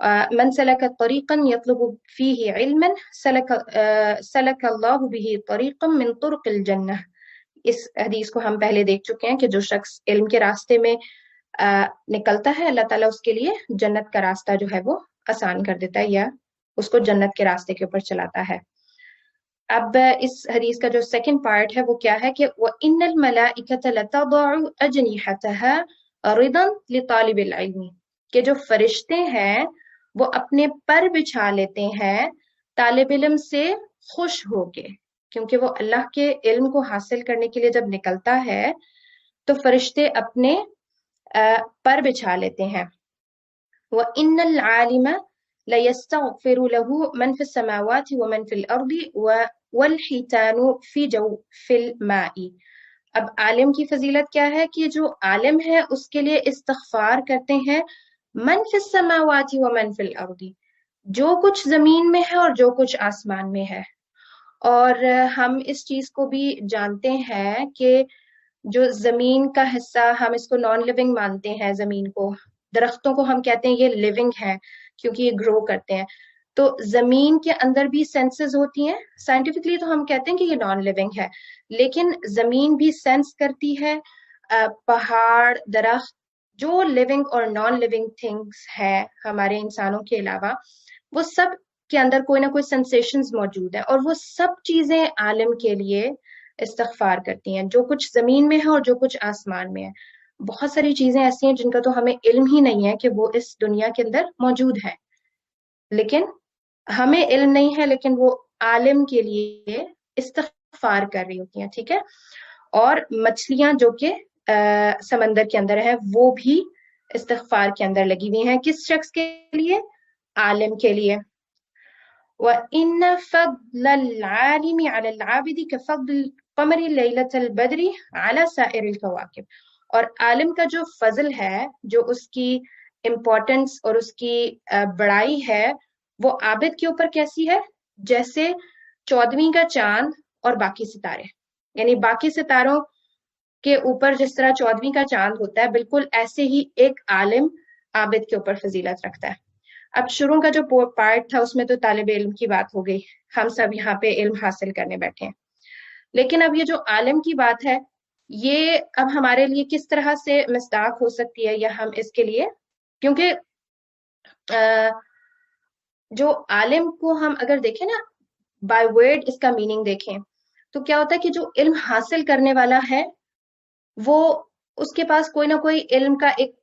من سلك طريقا يطلب فيه علما سلك الله به طريقا من طرق الجنة. اس حدیث کو ہم پہلے دیکھ چکے ہیں کہ جو شخص علم کے راستے میں نکلتا ہے اللہ تعالیٰ اس کے لیے جنت کا راستہ جو ہے وہ آسان کر دیتا ہے یا اس کو جنت کے راستے کے اوپر چلاتا ہے. اب اس حدیث کا جو سیکنڈ پارٹ ہے وہ کیا ہے کہ وَإِنَّ الْمَلَائِكَةَ لَتَضَعُ أَجْنِحَتَهَا رِضًا لِطَالِبِ الْعِلْمِ، کہ جو فرشتے ہیں وہ اپنے پر بچھا لیتے ہیں طالب علم سے خوش ہو کے، کیونکہ وہ اللہ کے علم کو حاصل کرنے کے لیے جب نکلتا ہے تو فرشتے اپنے پر بچھا لیتے ہیں. وَإِنَّ الْعَالِمَ لَيَسْتَغْفِرُ لَهُ مَنْ فِي السَّمَاوَاتِ وَمَنْ فِي الْأَرْضِ وَالْحِيتَانُ فِي الْمَاءِ. اب عالم کی فضیلت کیا ہے کہ جو عالم ہے اس کے لیے استغفار کرتے ہیں من فی السماوات ومن فی الارض، جو کچھ زمین میں ہے اور جو کچھ آسمان میں ہے. اور ہم اس چیز کو بھی جانتے ہیں کہ جو زمین کا حصہ ہم اس کو نان لیونگ مانتے ہیں، زمین کو، درختوں کو ہم کہتے ہیں یہ لیونگ ہے کیونکہ یہ گرو کرتے ہیں. تو زمین کے اندر بھی سینسز ہوتی ہیں، سائنٹیفکلی تو ہم کہتے ہیں کہ یہ نان لیونگ ہے، لیکن زمین بھی سینس کرتی ہے. پہاڑ، درخت، جو لیونگ اور نان لیونگ تھنگس ہے ہمارے انسانوں کے علاوہ، وہ سب کے اندر کوئی نہ کوئی سینسیشنز موجود ہیں، اور وہ سب چیزیں عالم کے لیے استغفار کرتی ہیں، جو کچھ زمین میں ہے اور جو کچھ آسمان میں ہے. بہت ساری چیزیں ایسی ہیں جن کا تو ہمیں علم ہی نہیں ہے کہ وہ اس دنیا کے اندر موجود ہے، لیکن ہمیں علم نہیں ہے، لیکن وہ عالم کے لیے استغفار کر رہی ہوتی ہیں. ٹھیک ہے. اور مچھلیاں جو کہ سمندر کے اندر ہیں وہ بھی استغفار کے اندر لگی ہوئی ہیں. کس شخص کے لیے؟ عالم کے لیے. وَإِنَّ فَضْلَ الْعَالِمِ عَلَى الْعَابِدِ كَفَضْلِ الْقَمَرِ لَيْلَةَ الْبَدْرِ عَلَى سَائِرِ الْكَوَاكِبِ. اور عالم کا جو فضل ہے، جو اس کی امپورٹنس اور اس کی بڑائی ہے، وہ عابد کے اوپر کیسی ہے؟ جیسے 14ویں کا چاند اور باقی ستارے، یعنی باقی ستاروں کے اوپر جس طرح 14ویں کا چاند ہوتا ہے، بالکل ایسے ہی ایک عالم عابد کے اوپر فضیلت رکھتا ہے. اب شروع کا جو پارٹ تھا اس میں تو طالب علم کی بات ہو گئی، ہم سب یہاں پہ علم حاصل کرنے بیٹھے ہیں. لیکن اب یہ جو عالم کی بات ہے، یہ اب ہمارے لیے کس طرح سے مصداق ہو سکتی ہے، یا ہم اس کے لیے، کیونکہ جو عالم کو ہم اگر دیکھیں نا، بائی ورڈ اس کا میننگ دیکھیں تو کیا ہوتا ہے کہ جو علم حاصل کرنے والا ہے وہ اس کے پاس کوئی نہ کوئی علم کا ایک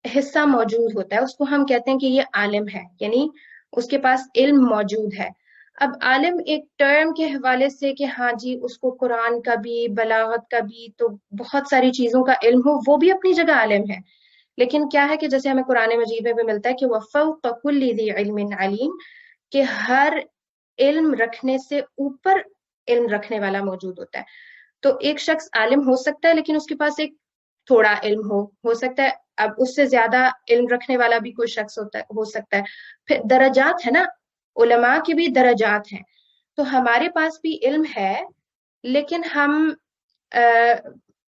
حصہ موجود ہوتا ہے، اس کو ہم کہتے ہیں کہ یہ عالم ہے، یعنی اس کے پاس علم موجود ہے. اب عالم ایک ٹرم کے حوالے سے کہ ہاں جی اس کو قرآن کا بھی، بلاغت کا بھی، تو بہت ساری چیزوں کا علم ہو، وہ بھی اپنی جگہ عالم ہے. لیکن کیا ہے کہ جیسے ہمیں قرآن مجید میں بھی ملتا ہے کہ وَفَوْقَ كُلِّ ذِي عِلْمٍ عَلِيمٍ، کہ ہر علم رکھنے سے اوپر علم رکھنے والا موجود ہوتا ہے. تو ایک شخص عالم ہو سکتا ہے لیکن اس کے پاس ایک تھوڑا علم ہو سکتا ہے، اب اس سے زیادہ علم رکھنے والا بھی کوئی شخص ہو سکتا ہے. پھر درجات ہے نا، علماء کے بھی درجات ہیں. تو ہمارے پاس بھی علم ہے لیکن ہم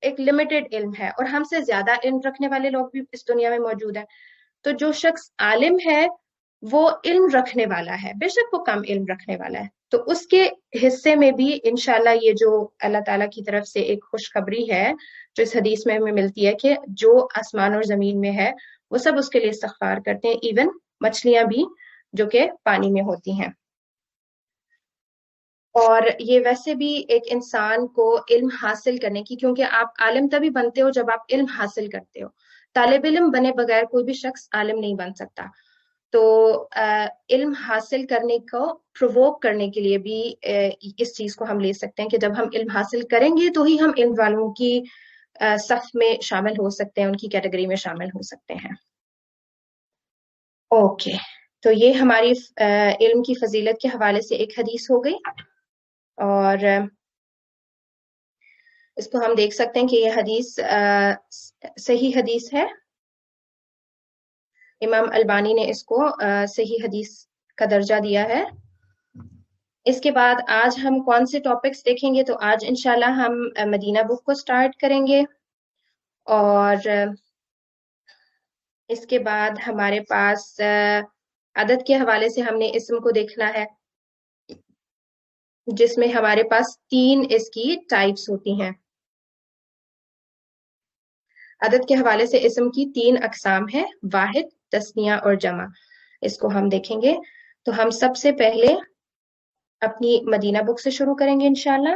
ایک لمیٹڈ علم ہے، اور ہم سے زیادہ علم رکھنے والے لوگ بھی اس دنیا میں موجود ہیں. تو جو شخص عالم ہے وہ علم رکھنے والا ہے، بے شک وہ کم علم رکھنے والا ہے. تو اس کے حصے میں بھی انشاءاللہ یہ جو اللہ تعالیٰ کی طرف سے ایک خوشخبری ہے جو اس حدیث میں ہمیں ملتی ہے کہ جو آسمان اور زمین میں ہے وہ سب اس کے لیے استغفار کرتے ہیں، ایون مچھلیاں بھی جو کہ پانی میں ہوتی ہیں. اور یہ ویسے بھی ایک انسان کو علم حاصل کرنے کی، کیونکہ آپ عالم تبھی بنتے ہو جب آپ علم حاصل کرتے ہو. طالب علم بنے بغیر کوئی بھی شخص عالم نہیں بن سکتا. تو علم حاصل کرنے کو پرووک کرنے کے لیے بھی اس چیز کو ہم لے سکتے ہیں کہ جب ہم علم حاصل کریں گے تو ہی ہم علم والوں کی صف میں شامل ہو سکتے ہیں، ان کی کیٹیگری میں شامل ہو سکتے ہیں. اوکے، تو یہ ہماری علم کی فضیلت کے حوالے سے ایک حدیث ہو گئی، اور اس کو ہم دیکھ سکتے ہیں کہ یہ حدیث صحیح حدیث ہے. امام البانی نے اس کو صحیح حدیث کا درجہ دیا ہے. اس کے بعد آج ہم کون سے ٹاپکس دیکھیں گے؟ تو آج انشاءاللہ ہم مدینہ بک کو سٹارٹ کریں گے، اور اس کے بعد ہمارے پاس عدد کے حوالے سے ہم نے اسم کو دیکھنا ہے، جس میں ہمارے پاس 3 اس کی ٹائپس ہوتی ہیں۔ عدد کے حوالے سے اسم کی 3 اقسام ہیں، واحد، تثنیہ اور جمع۔ اس کو ہم دیکھیں گے۔ تو ہم سب سے پہلے اپنی مدینہ بک سے شروع کریں گے انشاءاللہ۔